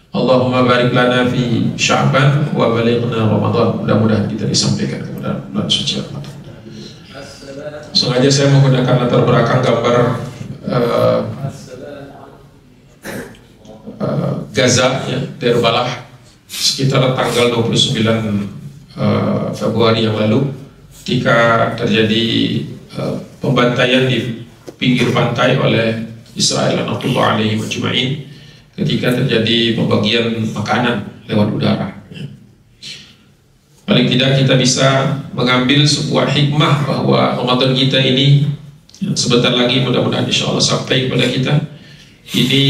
Allahumma barik lana fi Sya'ban wa balighna Ramadan. Mudah-mudahan kita disampaikan kepada bulan suci Ramadan. Sengaja saya menggunakan latar belakang gambar Gaza, ya, Derbalah, sekitar tanggal 29 Februari yang lalu, ketika terjadi pembantaian di pinggir pantai oleh Israel Anatullah alaihi majma'in, ketika terjadi pembagian makanan lewat udara. Paling tidak kita bisa mengambil sebuah hikmah bahwa Ramadan kita ini sebentar lagi mudah-mudahan insya Allah sampai kepada kita. Ini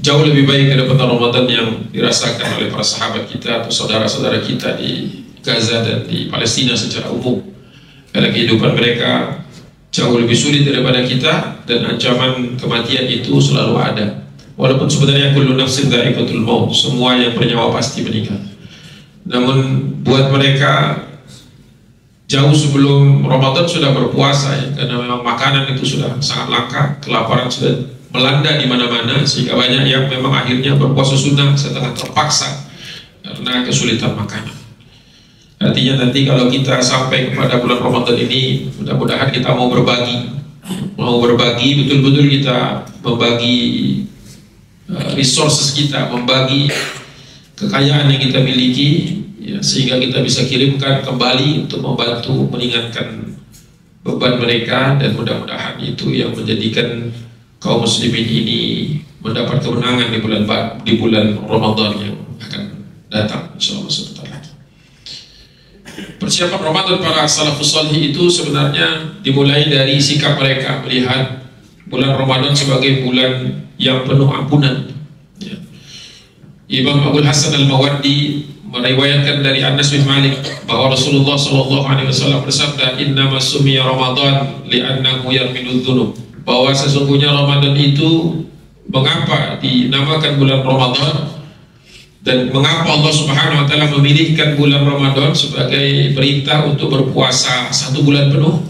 jauh lebih baik daripada Ramadan yang dirasakan oleh para sahabat kita atau saudara-saudara kita di Gaza dan di Palestina secara umum. Karena kehidupan mereka jauh lebih sulit daripada kita, dan ancaman kematian itu selalu ada. Walaupun sebenarnya kullu nafsin dha'iqatul maut, semua yang bernyawa pasti meninggal. Namun buat mereka jauh sebelum Ramadan sudah berpuasa, ya, karena memang makanan itu sudah sangat langka, kelaparan sudah melanda di mana-mana, sehingga banyak yang memang akhirnya berpuasa sunnah setengah terpaksa karena kesulitan makanan. Artinya nanti kalau kita sampai kepada bulan Ramadan ini, mudah-mudahan kita mau berbagi betul-betul, kita membagi resources kita, membagi kekayaan yang kita miliki, ya, sehingga kita bisa kirimkan kembali untuk membantu meringankan beban mereka, dan mudah-mudahan itu yang menjadikan kaum muslimin ini mendapat kemenangan di bulan Ramadan yang akan datang insyaallah sebentar lagi. Persiapan Ramadan para salafus salih itu sebenarnya dimulai dari sikap mereka melihat bulan Ramadan sebagai bulan yang penuh ampunan, ya. Imam Abdul Hasan Al-Mawardi meriwayatkan dari Anas bin Malik bahwa Rasulullah SAW bersabda, innama sumiya Ramadan li'annahu yarmidudz dzunub, bahwa sesungguhnya Ramadan itu mengapa dinamakan bulan Ramadan, dan mengapa Allah Subhanahu wa Ta'ala memilihkan bulan Ramadan sebagai perintah untuk berpuasa 1 bulan penuh,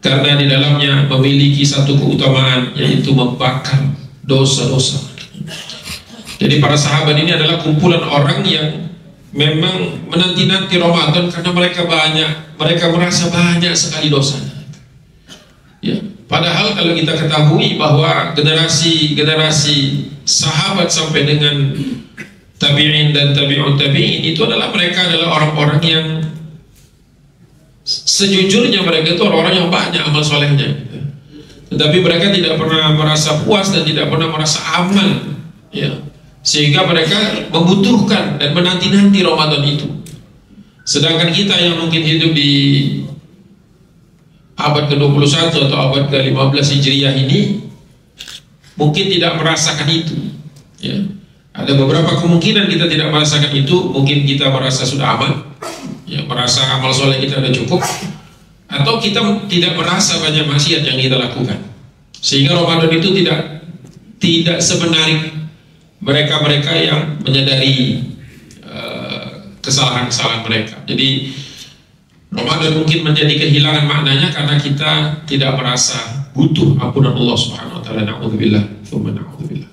karena di dalamnya memiliki satu keutamaan, yaitu membakar dosa-dosa. Jadi para sahabat ini adalah kumpulan orang yang memang menanti-nanti Ramadan karena mereka merasa banyak sekali dosanya, ya. Padahal kalau kita ketahui bahwa generasi sahabat sampai dengan tabi'in dan tabi'un tabi'in itu mereka adalah orang-orang yang sejujurnya mereka itu orang-orang yang banyak amal solehnya, tetapi mereka tidak pernah merasa puas dan tidak pernah merasa aman, ya, sehingga mereka membutuhkan dan menanti-nanti Ramadan itu. Sedangkan kita yang mungkin hidup di abad ke-21 atau abad ke-15 Hijriah ini mungkin tidak merasakan itu, ya. Ada beberapa kemungkinan kita tidak merasakan itu. Mungkin kita merasa sudah aman, ya, merasa amal soleh kita sudah cukup, atau kita tidak merasa banyak maksiat yang kita lakukan, sehingga Ramadan itu tidak semenarik mereka-mereka yang menyadari kesalahan-kesalahan mereka. Jadi Ramadan mungkin menjadi kehilangan maknanya karena kita tidak merasa butuh ampunan Allah Subhanahu wa Ta'ala. Na'udzubillah, tsumma na'udzubillah.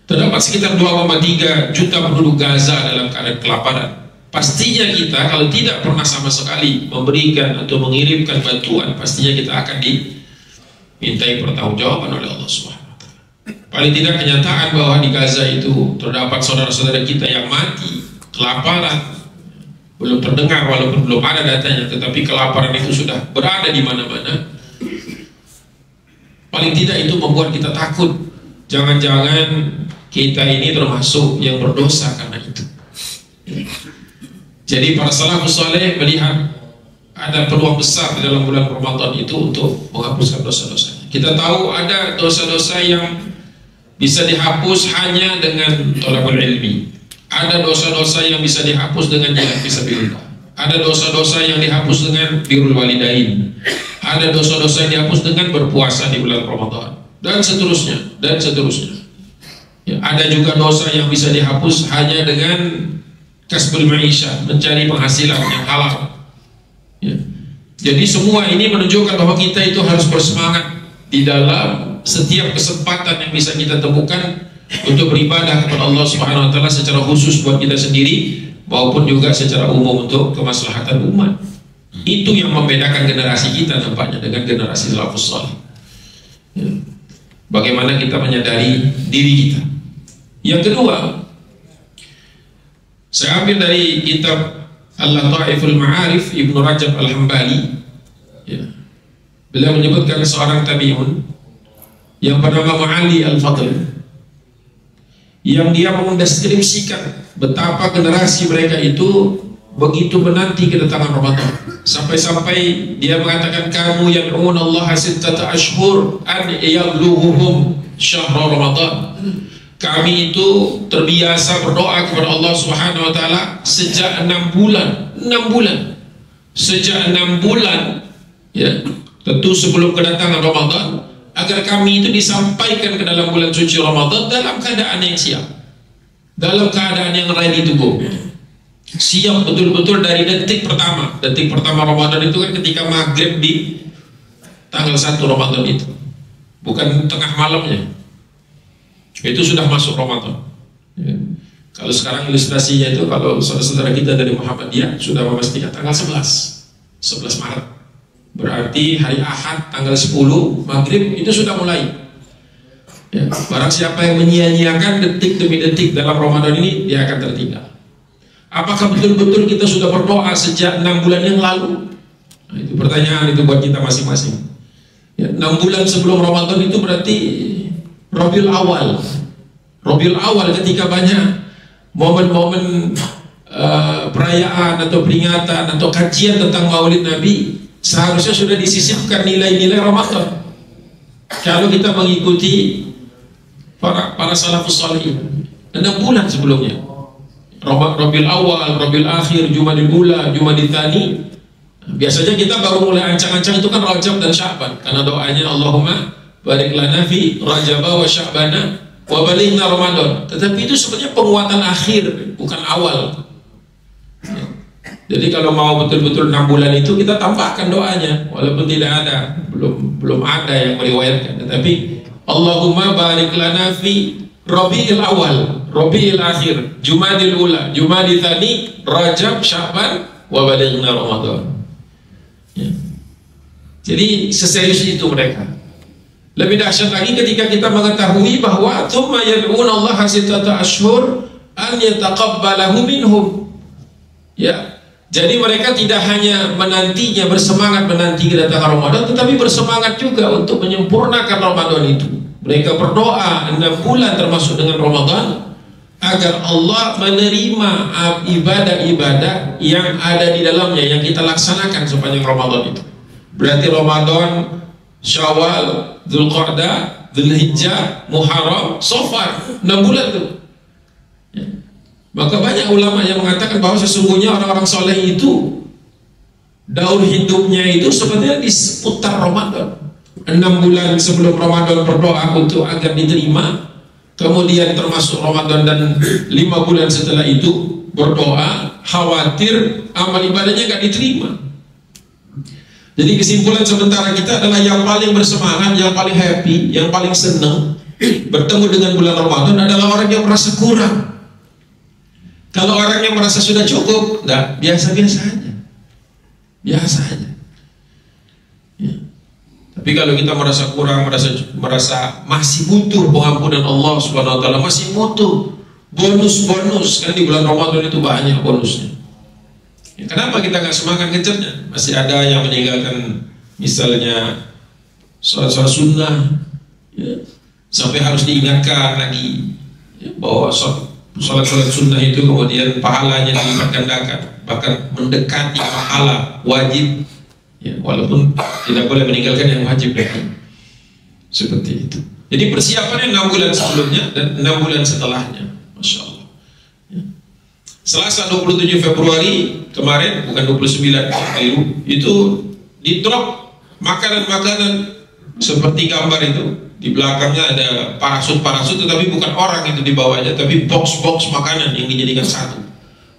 Terdapat sekitar 2,3 juta penduduk Gaza dalam keadaan kelaparan. Pastinya kita kalau tidak pernah sama sekali memberikan atau mengirimkan bantuan, pastinya kita akan dimintai pertanggungjawaban oleh Allah Subhanahu wa Ta'ala. Paling tidak kenyataan bahwa di Gaza itu terdapat saudara-saudara kita yang mati kelaparan belum terdengar, walaupun belum ada datanya, tetapi kelaparan itu sudah berada di mana-mana. Paling tidak itu membuat kita takut, jangan-jangan kita ini termasuk yang berdosa karena itu. Jadi para salafus saleh melihat ada peluang besar di dalam bulan Ramadan itu untuk menghapuskan dosa-dosanya. Kita tahu ada dosa-dosa yang bisa dihapus hanya dengan thalabul ilmi. Ada dosa-dosa yang bisa dihapus dengan jihad fisabilillah. Ada dosa-dosa yang dihapus dengan birrul walidain. Ada dosa-dosa yang dihapus dengan berpuasa di bulan Ramadan, dan seterusnya dan seterusnya. Ya, ada juga dosa yang bisa dihapus hanya dengan kasbul ma'isyah, mencari penghasilan yang halal. Ya. Jadi semua ini menunjukkan bahwa kita itu harus bersemangat di dalam setiap kesempatan yang bisa kita temukan untuk beribadah kepada Allah Subhanahu wa taala secara khusus buat kita sendiri maupun juga secara umum untuk kemaslahatan umat. Itu yang membedakan generasi kita nampaknya dengan generasi salafus salih. Ya. Bagaimana kita menyadari diri kita. Yang kedua, saya ambil dari kitab Al-Lataiful Ma'arif Ibnu Rajab Al-Hambali. Ya. Beliau menyebutkan seorang tabi'un yang bernama Mu'ali Al-Fadl, yang dia mendeskripsikan betapa generasi mereka itu begitu menanti kedatangan Ramadan, sampai-sampai dia mengatakan, kamu yad'un Allah sittata ashhur an yablughuhum syahr Ramadan. Kami itu terbiasa berdoa kepada Allah Subhanahu wa taala sejak 6 bulan. 6 bulan. Sejak 6 bulan, ya, tentu sebelum kedatangan Ramadan, agar kami itu disampaikan ke dalam bulan suci Ramadan dalam keadaan yang siap, dalam keadaan yang ready to go, siap betul-betul dari detik pertama. Detik pertama Ramadan itu kan ketika maghrib di tanggal 1 Ramadan itu, bukan tengah malamnya, itu sudah masuk Ramadan, ya. Kalau sekarang ilustrasinya itu, kalau saudara-saudara kita dari Muhammadiyah sudah memastikan tanggal 11 Maret, berarti hari Ahad tanggal 10 maghrib itu sudah mulai, ya. Barang siapa yang menyia-nyiakan detik demi detik dalam Ramadan ini, dia akan tertinggal. Apakah betul-betul kita sudah berdoa sejak 6 bulan yang lalu? Nah, itu pertanyaan itu buat kita masing-masing, ya. 6 bulan sebelum Ramadan itu berarti Rabiul Awal. Rabiul Awal ketika banyak momen-momen perayaan atau peringatan atau kajian tentang Maulid Nabi, seharusnya sudah disisipkan nilai-nilai Ramadan. Kalau kita mengikuti para salafus salih 6 bulan sebelumnya, Rabiul Awal, Rabiul Akhir, Jumadil Ula, Jumadil Tsani. Biasanya kita baru mulai ancang-ancang itu kan Rajab dan Sya'ban, karena doanya Allahumma barik lana fi Rajab wa Sya'bana wa balighna Ramadan. Tetapi itu sebenarnya penguatan akhir, bukan awal. Ya. Jadi kalau mau betul-betul 6 bulan itu kita tambahkan doanya, walaupun tidak ada, belum ada yang meriwayatkan. Tetapi Allahumma barik lana fi Rabiul Awal, Rabiul Akhir, Jumadil Ula, Jumadil Tsani, Rajab, Sya'ban wa balighna Ramadan. Ya. Jadi seserius itu mereka. Lebih dahsyat lagi ketika kita mengetahui bahwa tsumma yad'un Allah sittata ashhur an yataqabbalahu minhum. Ya. Jadi mereka tidak hanya menantinya, bersemangat menanti kedatangan Ramadan, tetapi bersemangat juga untuk menyempurnakan Ramadan itu. Mereka berdoa 6 bulan termasuk dengan Ramadan agar Allah menerima ibadah-ibadah yang ada di dalamnya yang kita laksanakan sepanjang Ramadan itu. Berarti Ramadan, Syawal, Dzulqa'dah, Dzulhijjah, Muharram, Safar, 6 bulan tuh. Ya. Maka banyak ulama yang mengatakan bahwa sesungguhnya orang-orang soleh itu daur hidupnya itu sebenarnya di seputar Ramadan. 6 bulan sebelum Ramadan berdoa untuk agar diterima, kemudian termasuk Ramadan, dan 5 bulan setelah itu berdoa khawatir amal ibadahnya gak diterima. Jadi kesimpulan sementara kita adalah yang paling bersemangat, yang paling happy, yang paling senang bertemu dengan bulan Ramadan adalah orang yang merasa kurang. Kalau orang yang merasa sudah cukup, enggak, biasa-biasa aja. Biasa aja. Ya. Tapi kalau kita merasa kurang, merasa masih butuh pengampunan Allah Subhanahu wa taala, masih butuh bonus-bonus, kan di bulan Ramadan itu banyak bonusnya. Ya, kenapa kita nggak semangat ngejarnya? Masih ada yang meninggalkan misalnya sholat sunnah, ya, sampai harus diingatkan lagi, ya, bahwa sholat sunnah itu kemudian pahalanya dilipat gandakan, bahkan mendekati pahala wajib, ya, walaupun tidak boleh meninggalkan yang wajib lagi. Seperti itu. Jadi persiapannya 6 bulan sebelumnya dan 6 bulan setelahnya, Masya Allah. Selasa 27 Februari kemarin, bukan 29 Februari, itu di drop makanan-makanan seperti gambar itu. Di belakangnya ada parasut-parasut, tetapi bukan orang itu dibawanya, tapi box-box makanan yang dijadikan satu.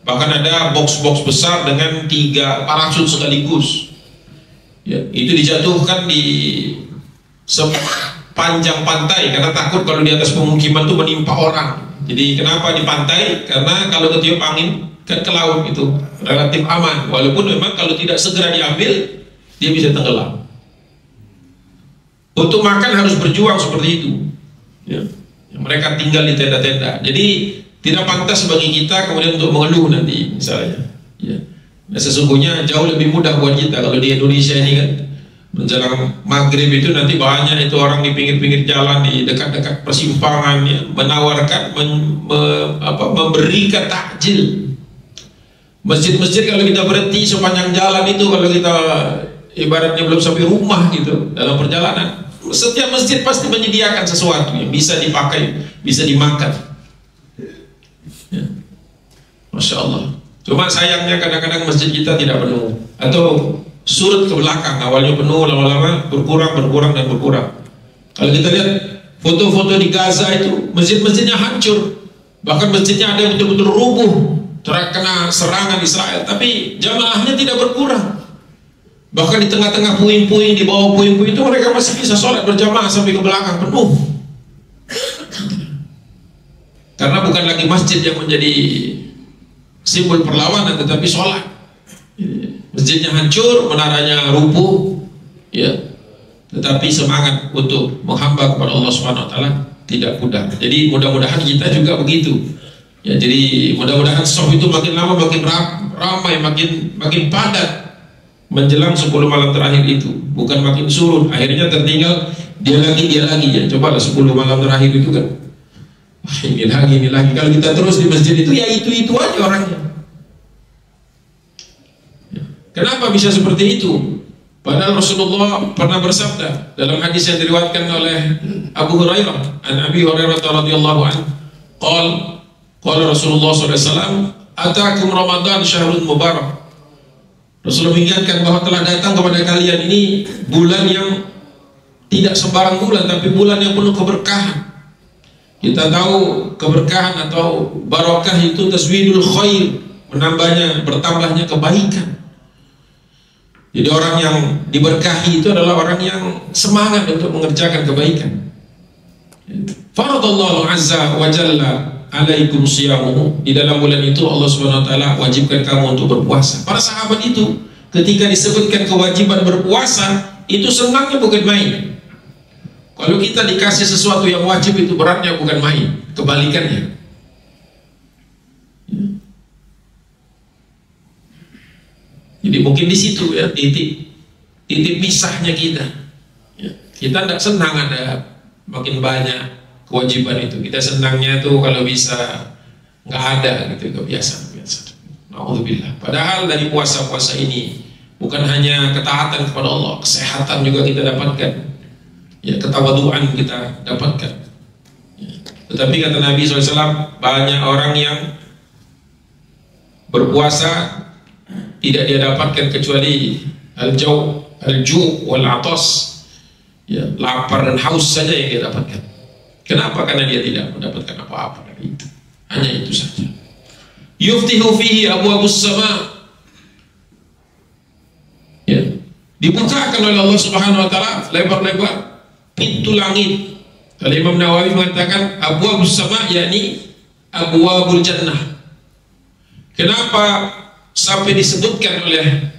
Bahkan ada box-box besar dengan 3 parasut sekaligus. Ya, itu dijatuhkan di panjang pantai karena takut kalau di atas pemukiman itu menimpa orang. Jadi kenapa di pantai? Karena kalau ketiup angin ke laut itu relatif aman, walaupun memang kalau tidak segera diambil dia bisa tenggelam. Untuk makan harus berjuang seperti itu ya. Mereka tinggal di tenda-tenda, jadi tidak pantas bagi kita kemudian untuk mengeluh nanti misalnya ya. Nah, sesungguhnya jauh lebih mudah buat kita kalau di Indonesia ini kan menjelang maghrib itu nanti banyak itu orang di pinggir-pinggir jalan, di dekat-dekat persimpangan ya, menawarkan memberikan takjil. Masjid-masjid kalau kita berhenti sepanjang jalan itu, kalau kita ibaratnya belum sampai rumah gitu dalam perjalanan, setiap masjid pasti menyediakan sesuatu yang bisa dipakai, bisa dimakan ya. Masya Allah. Cuma sayangnya kadang-kadang masjid kita tidak penuh atau surut ke belakang, awalnya penuh, lama-lama berkurang dan berkurang. Kalau kita lihat foto-foto di Gaza itu, masjid-masjidnya hancur, bahkan masjidnya ada yang betul-betul rubuh terkena serangan Israel, tapi jamaahnya tidak berkurang. Bahkan di tengah-tengah puing-puing, di bawah puing-puing itu mereka masih bisa sholat berjamaah sampai ke belakang penuh. Karena bukan lagi masjid yang menjadi simbol perlawanan, tetapi sholat. Masjidnya hancur, menaranya rubuh ya, tetapi semangat untuk menghamba kepada Allah Subhanahu wa taala tidak pudar. Jadi mudah-mudahan kita juga begitu ya. Jadi mudah-mudahan soft itu makin lama makin ramai, makin padat menjelang 10 malam terakhir itu, bukan makin surut akhirnya tertinggal dia lagi ya. Cobalah 10 malam terakhir itu kan, wah ini lagi. Kalau kita terus di masjid itu ya itu aja orangnya. Kenapa bisa seperti itu? Padahal Rasulullah pernah bersabda dalam hadis yang diriwayatkan oleh Abu Hurairah, an Abi Hurairah radhiyallahu anhu, qala Rasulullah sallallahu alaihi wasallam, "Atakum Ramadan syahrun mubarak." Rasulullah mengingatkan bahwa telah datang kepada kalian ini bulan yang tidak sembarang bulan, tapi bulan yang penuh keberkahan. Kita tahu keberkahan atau barakah itu taswidul khair, bertambahnya kebaikan. Jadi orang yang diberkahi itu adalah orang yang semangat untuk mengerjakan kebaikan. Faradallahu azza wa jalla alaikum siyamuhu. Di dalam bulan itu Allah Subhanahu wa taala wajibkan kamu untuk berpuasa. Para sahabat itu ketika disebutkan kewajiban berpuasa itu senangnya bukan main. Kalau kita dikasih sesuatu yang wajib itu beratnya bukan main, kebalikannya. Jadi mungkin di situ ya titik pisahnya kita. Ya, kita tidak senang ada makin banyak kewajiban itu. Kita senangnya tuh kalau bisa nggak ada gitu, kebiasaan. Alhamdulillah. Padahal dari puasa-puasa ini bukan hanya ketaatan kepada Allah, kesehatan juga kita dapatkan. Ya, ketawaduan kita dapatkan. Ya. Tetapi kata Nabi SAW, banyak orang yang berpuasa tidak dia dapatkan kecuali al-ju' wal atas, ya, lapar dan haus saja yang dia dapatkan. Kenapa? Karena dia tidak mendapatkan apa-apa dari itu. Hanya itu saja. Yuftihu fihi abwabus sama. Ya, dibukakan oleh Allah Subhanahu wa taala lebar-lebar pintu langit. Kalau Imam Nawawi mengatakan abwabus sama yakni abwabul jannah. Kenapa sampai disebutkan oleh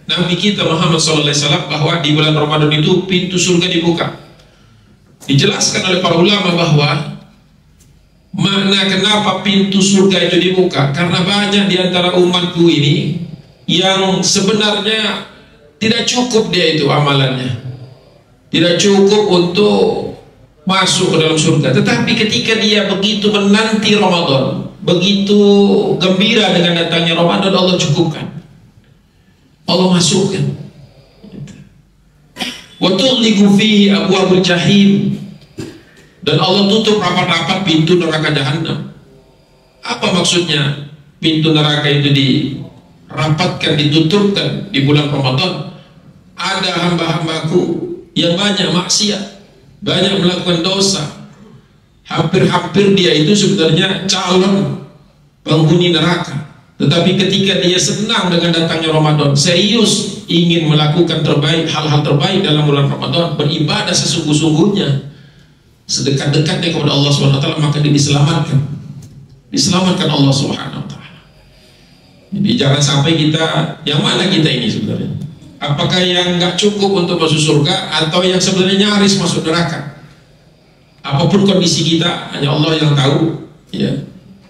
Nabi kita Muhammad SAW bahwa di bulan Ramadan itu pintu surga dibuka? Dijelaskan oleh para ulama bahwa makna kenapa pintu surga itu dibuka, karena banyak di antara umatku ini yang sebenarnya tidak cukup dia itu amalannya, tidak cukup untuk masuk ke dalam surga. Tetapi ketika dia begitu menanti Ramadan, begitu gembira dengan datangnya Ramadan, Allah cukupkan, Allah masukkan. Wa tughliqu fihi abwabul jahim, dan Allah tutup rapat-rapat pintu neraka jahanam. Apa maksudnya pintu neraka itu dirapatkan, ditutupkan di bulan Ramadan? Ada hamba-hambaku yang banyak maksiat, banyak melakukan dosa, hampir-hampir dia itu sebenarnya calon penghuni neraka. Tetapi ketika dia senang dengan datangnya Ramadan, serius ingin melakukan terbaik, hal-hal terbaik dalam bulan Ramadan, beribadah sesungguh-sungguhnya, sedekat-dekatnya kepada Allah Subhanahu wa taala, maka dia diselamatkan. Diselamatkan Allah Subhanahu wa taala. Jadi jangan sampai kita, yang mana kita ini sebenarnya? Apakah yang nggak cukup untuk masuk surga, atau yang sebenarnya nyaris masuk neraka? Apapun kondisi kita, hanya Allah yang tahu, ya.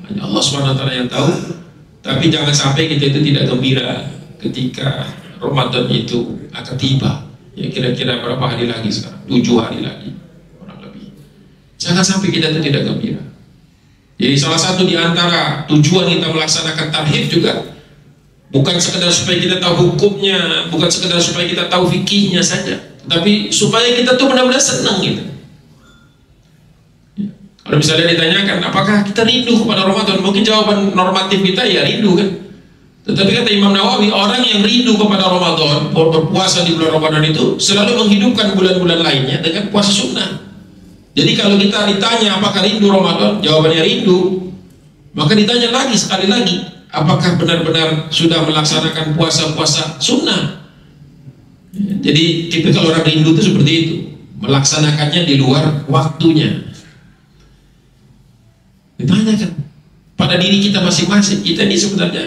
Hanya Allah Subhanahu wa taala yang tahu. Tapi jangan sampai kita itu tidak gembira ketika Ramadan itu akan tiba. Ya, kira-kira berapa hari lagi sekarang? 7 hari lagi, kurang lebih. Jangan sampai kita itu tidak gembira. Jadi salah satu di antara tujuan kita melaksanakan tarhib juga bukan sekedar supaya kita tahu hukumnya, bukan sekedar supaya kita tahu fikihnya saja, tapi supaya kita tuh benar-benar senang gitu. Ya. Kalau misalnya ditanyakan, apakah kita rindu kepada Ramadan? Mungkin jawaban normatif kita ya rindu kan. Tetapi kata Imam Nawawi, orang yang rindu kepada Ramadan, berpuasa di bulan Ramadan itu selalu menghidupkan bulan-bulan lainnya dengan puasa sunnah. Jadi kalau kita ditanya apakah rindu Ramadan, jawabannya rindu. Maka ditanya lagi, sekali lagi, apakah benar-benar sudah melaksanakan puasa-puasa sunnah? Jadi tipikal orang rindu itu seperti itu, melaksanakannya di luar waktunya. Ditanyakan pada diri kita masing-masing, kita ini sebenarnya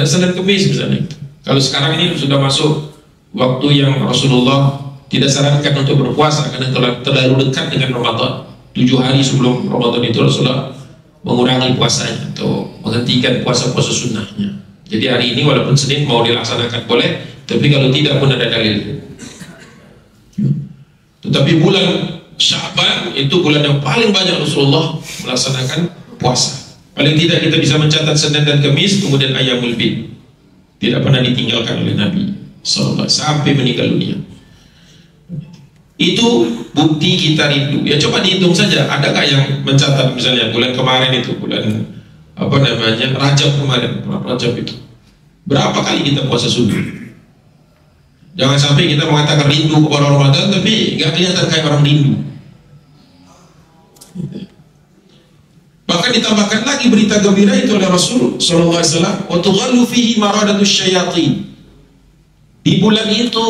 Senin Kemis misalnya. Kalau sekarang ini sudah masuk waktu yang Rasulullah tidak sarankan untuk berpuasa karena terlalu dekat dengan Ramadan. 7 hari sebelum Ramadan itu Rasulullah mengurangi puasanya atau menghentikan puasa-puasa sunnahnya. Jadi hari ini walaupun Senin mau dilaksanakan boleh, tapi kalau tidak pun ada dalil. Tetapi bulan Sya'ban itu bulan yang paling banyak Rasulullah melaksanakan puasa. Paling tidak kita bisa mencatat Senin dan Kamis, kemudian Ayyamul Bid tidak pernah ditinggalkan oleh Nabi SAW sampai meninggal dunia. Itu bukti kita rindu. Ya coba dihitung saja, adakah yang mencatat misalnya bulan kemarin itu, bulan apa namanya, Rajab kemarin, Rajab itu berapa kali kita puasa subuh? Jangan sampai kita mengatakan rindu kepada Ramadan tapi nggak kelihatan kayak orang rindu. Bahkan ditambahkan lagi berita gembira itu oleh Rasul sallallahu alaihi wasallam, wa tughallu fihi maradatus syayatin. Di bulan itu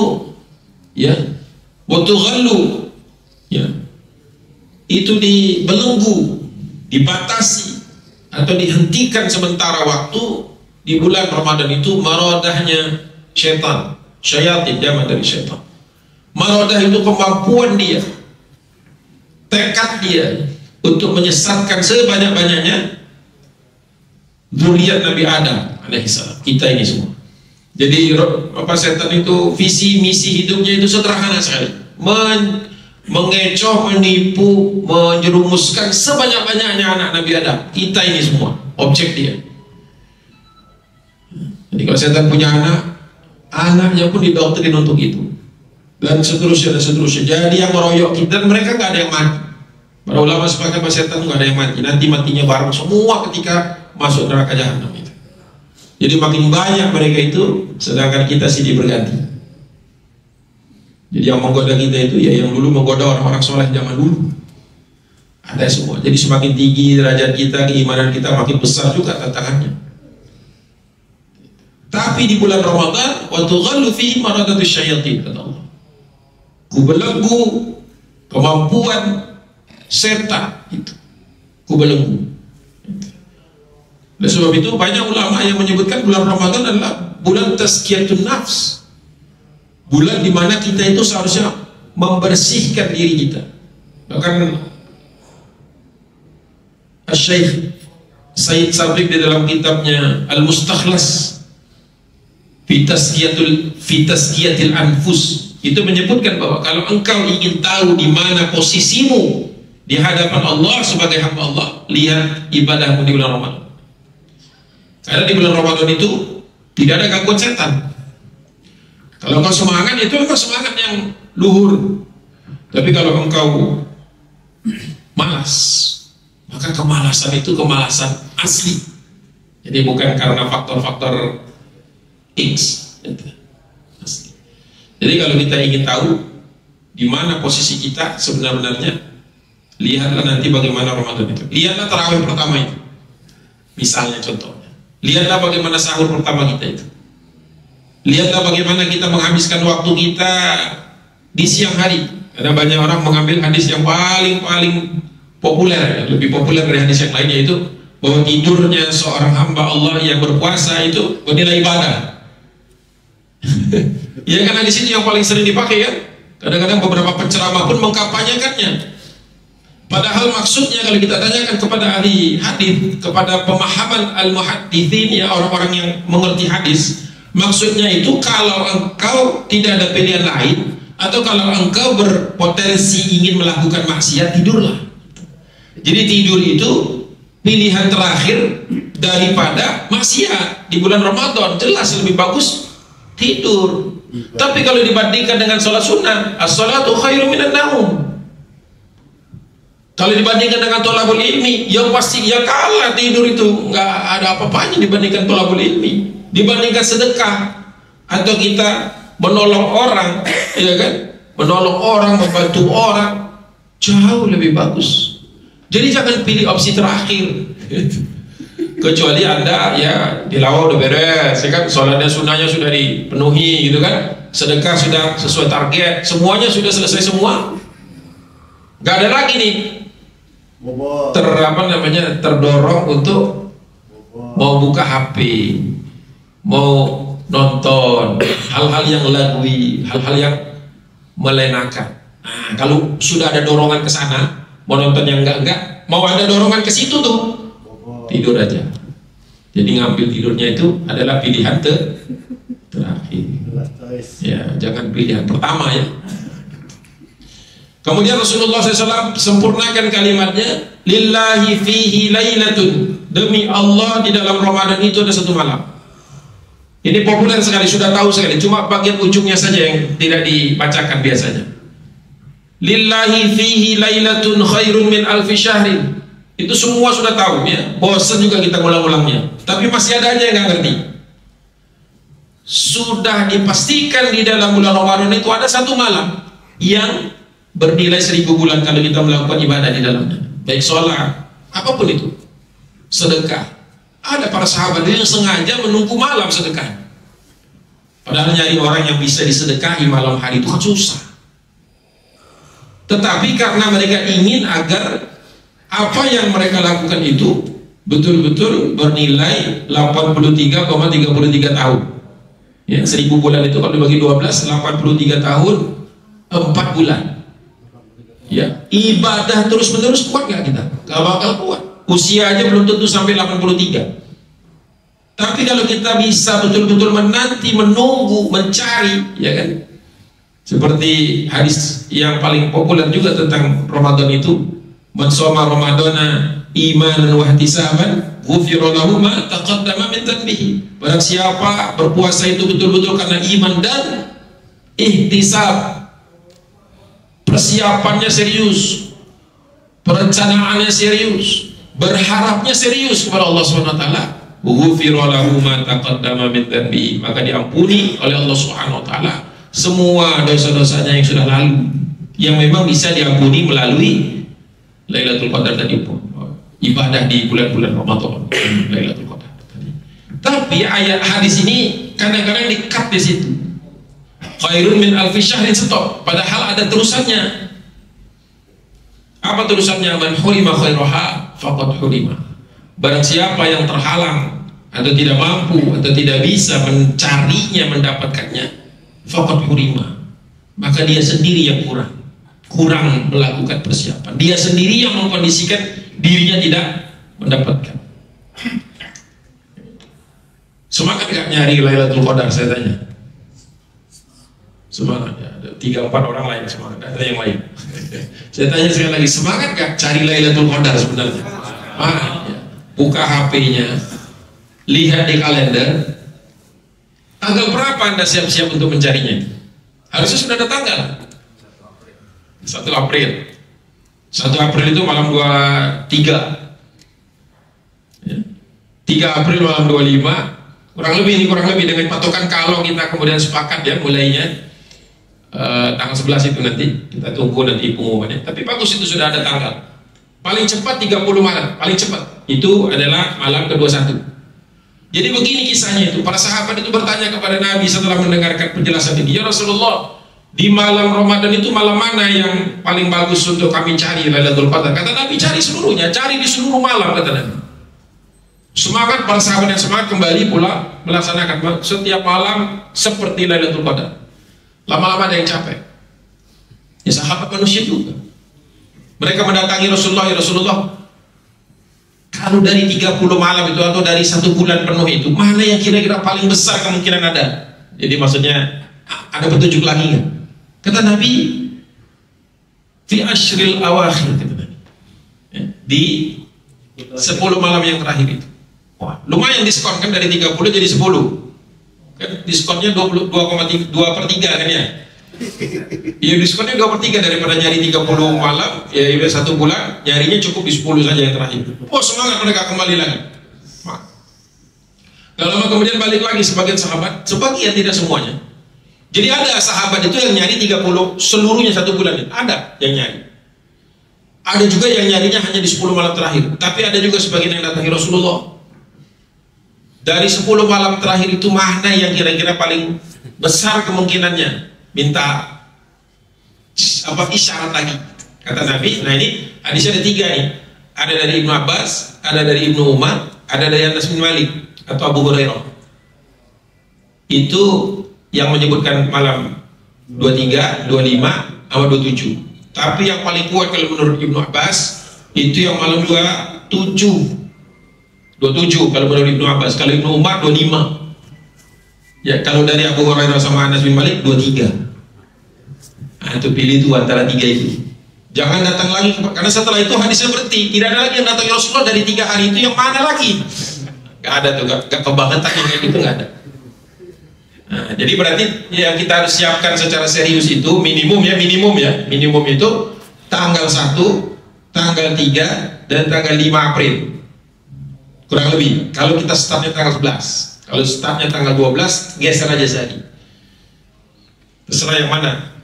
ya, wa tughallu ya, itu dibelenggu, dibatasi atau dihentikan sementara waktu di bulan Ramadan itu maradahnya syaitan. Syayatin jamak dari syaitan. Maradah itu kemampuan dia, tekad dia untuk menyesatkan sebanyak-banyaknya zuriat Nabi Adam alaihissalam, kita ini semua. Jadi apa, setan itu visi misi hidupnya itu sederhana sekali, mengecoh, menipu, menjerumuskan sebanyak-banyaknya anak Nabi Adam, kita ini semua objek dia. Jadi kalau setan punya anak, anaknya pun didoktrin untuk itu, dan seterusnya dan seterusnya. Jadi yang meroyok kita, dan mereka nggak ada yang mati. Para ulama sepakat bahwa setan nggak ada yang mati, nanti matinya bareng semua ketika masuk neraka jahanam itu. Jadi makin banyak mereka itu, sedangkan kita sih berganti. Jadi yang menggoda kita itu ya yang dulu menggoda orang-orang soleh zaman dulu, ada semua. Jadi semakin tinggi derajat kita, keimanan kita makin besar juga tantangannya. Tapi di bulan Ramadan, wa tughallu fihi maradatus syayatin, kata Allah, kubelenggu kemampuan setan itu, kubelenggu. Oleh sebab itu banyak ulama yang menyebutkan bulan Ramadan adalah bulan tazkiyatun nafs, bulan dimana kita itu seharusnya membersihkan diri kita. Bahkan Syekh Said Sabiq di dalam kitabnya Al-Mustakhlas fi tazkiyatil anfus itu menyebutkan bahwa kalau engkau ingin tahu di mana posisimu di hadapan Allah sebagai hamba Allah, lihat ibadahmu di bulan Ramadan. Karena di bulan Ramadan itu tidak ada gangguan setan. Kalau engkau semangat, itu engkau semangat yang luhur. Tapi kalau engkau malas, maka kemalasan itu kemalasan asli. Jadi bukan karena faktor-faktor X. Jadi kalau kita ingin tahu di mana posisi kita sebenarnya, lihatlah nanti bagaimana Ramadan itu. Lihatlah tarawih pertama itu, misalnya contohnya. Lihatlah bagaimana sahur pertama kita itu. Lihatlah bagaimana kita menghabiskan waktu kita di siang hari. Karena banyak orang mengambil hadis yang paling populer, lebih populer dari hadis yang lainnya, itu bahwa tidurnya seorang hamba Allah yang berpuasa itu bernilai ibadah. Ya kan, hadis itu yang paling sering dipakai kan. Kadang-kadang beberapa penceramah pun mengkampanyekannya. Padahal maksudnya kalau kita tanyakan kepada ahli hadis, kepada pemahaman al-muhadditsin, ya orang-orang yang mengerti hadis, maksudnya itu kalau engkau tidak ada pilihan lain, atau kalau engkau berpotensi ingin melakukan maksiat, tidurlah. Jadi tidur itu pilihan terakhir daripada maksiat. Di bulan Ramadan jelas lebih bagus tidur. Tapi kalau dibandingkan dengan sholat sunnah, as-salatu khairu minan naum. Kalau dibandingkan dengan thalabul ilmi, yang pasti ya kalah tidur itu, nggak ada apa-apanya dibandingkan thalabul ilmi. Dibandingkan sedekah atau kita menolong orang, ya kan? Menolong orang, membantu orang, jauh lebih bagus. Jadi jangan pilih opsi terakhir. Kecuali Anda ya di lawa udah beres, ya kan? Sholatnya sunnahnya sudah dipenuhi gitu kan? Sedekah sudah sesuai target, semuanya sudah selesai semua. Gak ada lagi nih terdorong untuk mau buka HP, mau nonton hal-hal yang lagwi, hal-hal yang melenakan. Nah, kalau sudah ada dorongan ke sana, mau nonton yang enggak, mau ada dorongan ke situ tuh, tidur aja. Jadi ngambil tidurnya itu adalah pilihan terakhir. Ya, jangan pilihan pertama ya. Kemudian Rasulullah SAW sempurnakan kalimatnya, lillahi fihi lailatun, demi Allah di dalam Ramadan itu ada satu malam. Ini populer sekali, sudah tahu sekali, cuma bagian ujungnya saja yang tidak dibacakan biasanya. Lillahi fihi lailatun khairun min alfi syahrin. Itu semua sudah tahu ya, bosan juga kita ngulang-ulangnya, tapi masih ada aja yang nggak ngerti. Sudah dipastikan di dalam bulan Ramadan itu ada satu malam yang bernilai 1000 bulan kalau kita melakukan ibadah di dalamnya, baik sholat, apapun itu, sedekah. Ada para sahabat yang sengaja menunggu malam sedekah. Padahal nyari orang yang bisa disedekahi malam hari itu kan susah. Tetapi karena mereka ingin agar apa yang mereka lakukan itu betul-betul bernilai 83,33 tahun. Ya, 1000 bulan itu kalau dibagi 12, 83 tahun 4 bulan. Ya, ibadah terus-menerus, kuat gak kita? Gak bakal kuat. Usia aja belum tentu sampai 83. Tapi kalau kita bisa betul-betul menanti, menunggu, mencari, ya kan? Seperti hadis yang paling populer juga tentang Ramadan itu, man shoma ramadana imanan wa ihtisaban ghufira lahu ma taqaddama min dhanbihi. Barang siapa berpuasa itu betul-betul karena iman dan ihtisab, persiapannya serius, perencanaannya serius, berharapnya serius kepada Allah SWT, ghufira lahu ma taqaddama min dhanbihi, maka diampuni oleh Allah SWT semua dosa-dosanya yang sudah lalu, yang memang bisa diampuni melalui Lailatul Qadar tadi pun, ibadah di bulan-bulan Ramadan, Lailatul Qadar. Tapi ayat hadis ini kadang-kadang di-cut di situ. Khairun min alfi syahrin, stop. Padahal ada terusannya. Apa terusannya? Man hurima khairaha faqad hurima. Barang siapa yang terhalang atau tidak mampu atau tidak bisa mencarinya, mendapatkannya, faqad hurima, maka dia sendiri yang kurang melakukan persiapan. Dia sendiri yang mengkondisikan dirinya tidak mendapatkan. Semangat gak nyari Lailatul Qadar, saya tanya? Semangat ya, ada 3-4 orang lain semangat, ada yang lain. Saya tanya sekali lagi, semangat gak cari Lailatul Qadar sebenarnya? Ya. Buka HP-nya, lihat di kalender, tanggal berapa Anda siap-siap untuk mencarinya? Harusnya sudah ada tanggal. 1 April. 1 April itu malam 23. Ya. 3 April malam 25. Kurang lebih dengan patokan kalau kita kemudian sepakat ya mulainya tanggal 11 itu nanti kita tunggu nanti pengumumannya. Tapi bagus itu sudah ada tanggal. Paling cepat 30 Maret, paling cepat itu adalah malam ke-21. Jadi begini kisahnya itu, para sahabat itu bertanya kepada Nabi setelah mendengarkan penjelasan ini, ya Rasulullah, Di malam Ramadan itu malam mana yang paling bagus untuk kami cari Lailatul Qadar? Kata Nabi, cari seluruhnya, cari di seluruh malam, kata Nabi. Semangat para sahabat yang semangat kembali pula melaksanakan setiap malam seperti Lailatul Qadar. Lama-lama ada yang capek. Ya sahabat manusia juga. Mereka mendatangi Rasulullah, ya Rasulullah, kalau dari 30 malam itu atau dari 1 bulan penuh itu, mana yang kira-kira paling besar kemungkinan ada? Jadi maksudnya ada petunjuk lagi nggak? Kata Nabi, fi ashril awakhir, kata Nabi, ya, di 10 malam yang terakhir itu. Wah, lumayan diskon kan, dari 30 jadi 10 kan, diskonnya 2/3 kan ya. Ya diskonnya 2/3 daripada nyari 30 malam, ya udah 1 bulan, nyarinya cukup di 10 saja yang terakhir. Oh, semangat mereka kembali lagi. Gak lama kemudian balik lagi sebagian sahabat, sebagian, tidak semuanya. Jadi ada sahabat itu yang nyari 30 seluruhnya 1 bulan, ada yang nyari. Ada juga yang nyarinya hanya di 10 malam terakhir. Tapi ada juga sebagian yang datangi Rasulullah, dari 10 malam terakhir itu mana yang kira-kira paling besar kemungkinannya minta isyarat lagi, kata Nabi. Nah ini hadisnya ada 3 nih. Ada dari Ibnu Abbas, ada dari Ibnu Umar, ada dari Anas bin Malik atau Abu Hurairah. Itu yang menyebutkan malam 23, 25, sama 27. Tapi yang paling kuat kalau menurut Ibnu Abbas itu yang malam 27 kalau menurut Ibnu Abbas. Kalau Ibnu Umar 25. Ya, kalau dari Abu Hurairah sama Anas bin Malik 23. Nah, itu pilih itu antara 3 itu. Jangan datang lagi, karena setelah itu hadisnya berhenti. Tidak ada lagi yang datang Rasulullah dari 3 hari itu, yang mana lagi? Gak ada tuh, gak kebangetan yang kayak gitu, gak ada. Nah, jadi berarti yang kita harus siapkan secara serius itu minimum itu tanggal 1, tanggal 3, dan tanggal 5 April kurang lebih. Kalau kita startnya tanggal 11, kalau startnya tanggal 12, geser aja sehari, terserah yang mana.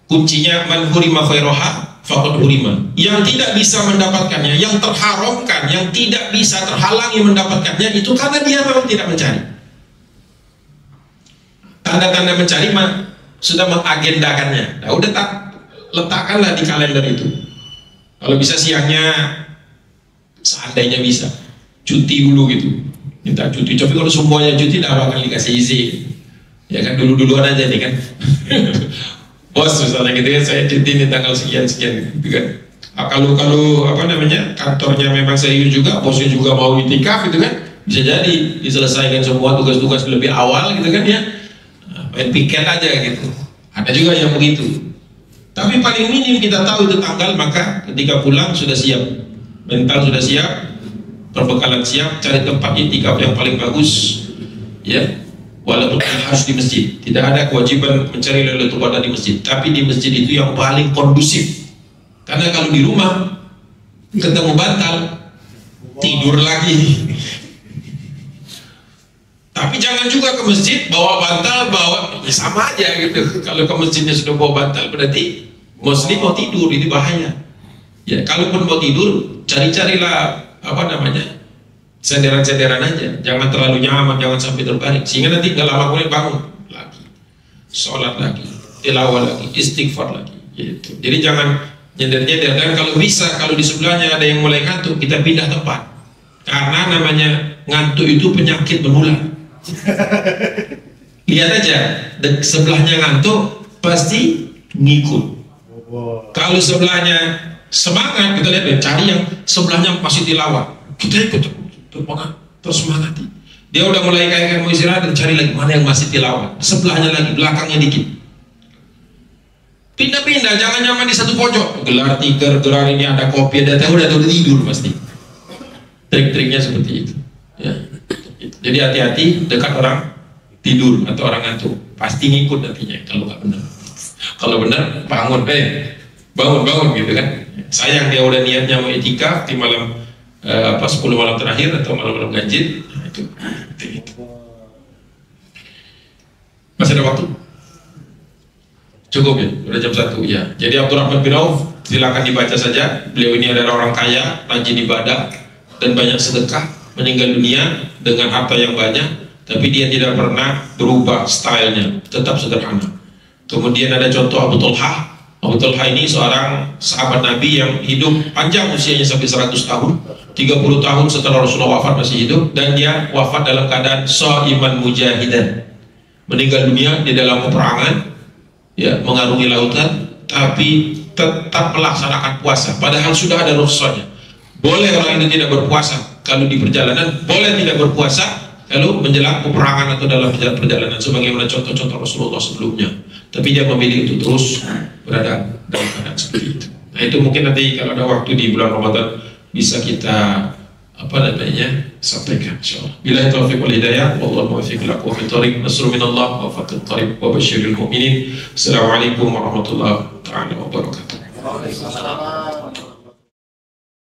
Kuncinya man hurima khairoha faqad hurima. Yang tidak bisa mendapatkannya, yang terharamkan, yang tidak bisa terhalangi mendapatkannya, itu karena dia memang tidak mencari. Tanda-tanda mencari mah sudah mengagendakannya. Nah, udah letakkanlah di kalender itu. Kalau bisa siangnya, seandainya bisa, cuti dulu gitu, minta cuti. Tapi kalau semuanya cuti, tidak akan dikasih izin. Ya kan, dulu-duluan aja nih kan. Bos misalnya gitu kan, saya cuti nih tanggal sekian-sekian gitu kan. Kalau apa namanya, kantornya memang serius juga, bosnya juga mau itikaf gitu kan, bisa jadi diselesaikan semua tugas-tugas lebih awal gitu kan ya. Main piket aja gitu. Ada juga yang begitu. Tapi paling minim kita tahu itu tanggal, maka ketika pulang sudah siap, mental sudah siap, perbekalan siap, cari tempat itikaf yang paling bagus, ya. Walaupun harus di masjid, tidak ada kewajiban mencari Lailatul Qadar di masjid, tapi di masjid itu yang paling kondusif. Karena kalau di rumah ketemu bantal, tidur lagi. Tapi jangan juga ke masjid bawa bantal, ya sama aja gitu. Kalau ke masjidnya sudah bawa bantal, berarti muslim mau tidur, ini bahaya. Ya, kalaupun mau tidur, cari-carilah apa namanya, senderan-senderan aja. Jangan terlalu nyaman, jangan sampai terbaring, sehingga nanti nggak lama kemudian bangun lagi, sholat lagi, tilawah lagi, istighfar lagi. Gitu. Jadi jangan nyender-nyender. Dan kalau bisa, kalau di sebelahnya ada yang mulai ngantuk, kita pindah tempat. Karena namanya ngantuk itu penyakit menular. Lihat aja, sebelahnya ngantuk pasti ngikut. Kalau sebelahnya semangat, kita lihat deh, cari yang sebelahnya masih tilawah, kita ikut terus semangati. Dia udah mulai kayak mau istirahat, cari lagi mana yang masih tilawah, sebelahnya lagi, belakangnya dikit. Pindah-pindah, jangan nyaman di satu pojok. Gelar tikar, gelar ini ada kopi, ada teh, udah tidur pasti. Trik-triknya seperti itu. Ya. Jadi hati-hati dekat orang tidur atau orang ngantuk, pasti ngikut nantinya kalau nggak benar. Kalau benar bangun, bangun gitu kan. Sayang dia udah niatnya mau itikaf di malam 10 malam terakhir atau malam-malam ganjil. Nah, itu. Masih ada waktu? Cukup ya, udah jam 1 ya. Jadi Abdurrahman bin Auf silakan dibaca saja. Beliau ini adalah orang kaya, rajin ibadah dan banyak sedekah, meninggal dunia dengan harta yang banyak, tapi dia tidak pernah berubah stylenya, tetap sederhana. Kemudian ada contoh Abu Talha. Abu Talha ini seorang sahabat Nabi yang hidup panjang usianya sampai 100 tahun. 30 tahun setelah Rasulullah wafat masih hidup, dan dia wafat dalam keadaan sha'iman mujahidan, meninggal dunia di dalam peperangan, ya, mengarungi lautan, tapi tetap melaksanakan puasa padahal sudah ada rukhsahnya. Boleh orang itu tidak berpuasa kalau di perjalanan, boleh tidak berpuasa kalau menjelang peperangan atau dalam perjalanan, sebagaimana contoh-contoh Rasulullah sebelumnya. Tapi dia memilih untuk terus berada dalam keadaan seperti itu. Nah, itu mungkin nanti kalau ada waktu di bulan Ramadan bisa kita sampaikan insyaallah. Billahi taufiq wal hidayah, wallahu muwaffiq ila aqwamit thoriq, nasrun minallah wa fathut thariq wa basyiril mu'minin. Assalamualaikum warahmatullahi taala wabarakatuh.